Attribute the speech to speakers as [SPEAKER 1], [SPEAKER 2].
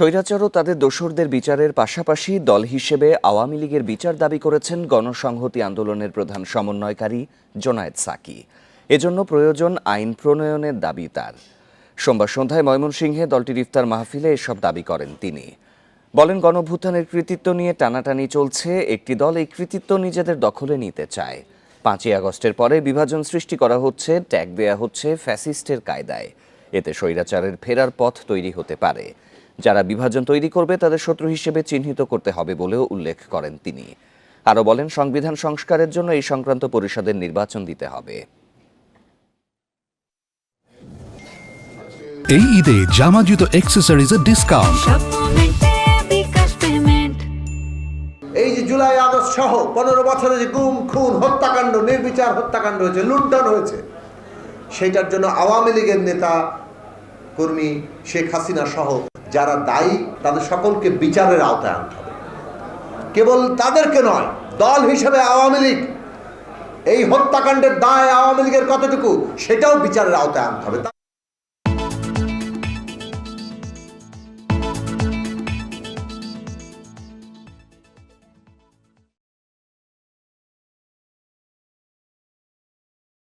[SPEAKER 1] স্বৈরাচার ও তাদের দোসরদের বিচারের পাশাপাশি দল হিসেবে আওয়ামী লীগের বিচার দাবি করেছেন গণসংহতি আন্দোলনের প্রধান সমন্বয়কারী জোনায়েদ সাকি। এজন্য প্রয়োজন আইন প্রণয়নের দাবি তার। সোমবার সন্ধ্যায় ময়মনসিংহে দলটির ইফতার মাহফিলে এসব দাবি করেন তিনি। বলেন, গণঅভ্যুত্থানের কৃতিত্ব নিয়ে টানাটানি চলছে। একটি দল এই কৃতিত্ব নিজেদের দখলে নিতে চায়। 5ই আগস্টের পরে বিভাজন সৃষ্টি করা হচ্ছে, ট্যাগ দেয়া হচ্ছে ফ্যাসিস্টের কায়দায়। এতে স্বৈরাচারের ফেরার পথ তৈরি হতে পারে। যারা বিভাজন তৈরি করবে তাদের শত্রু হিসেবে চিহ্নিত করতে হবে বলেও উল্লেখ করেন তিনি। আরও বলেন, সংবিধান সংস্কারের জন্য এই সংক্রান্ত পরিষদের নির্বাচন দিতে হবে।
[SPEAKER 2] এই ঈদে জামা জুতো অ্যাক্সেসরিজের ডিসকাউন্ট।
[SPEAKER 3] এই যে জুলাই আগস্ট সহ 15 বছরে যে গুম খুন হত্যাকাণ্ড, নির্বিচার হত্যাকাণ্ড হয়েছে, লুণ্ঠন হয়েছে, সেইটার জন্য আওয়ামী লীগের নেতা কর্মী শেখ হাসিনা সহ যারা দায়ী তাদের সকলকে বিচারের আওতায় আনতে হবে। কেবল তাদেরকে নয়, দল হিসেবে আওয়ামী লীগ এই হত্যাকাণ্ডের দায় আওয়ামী লীগের কতটুকু সেটাও বিচারের আওতায় আনতে হবে।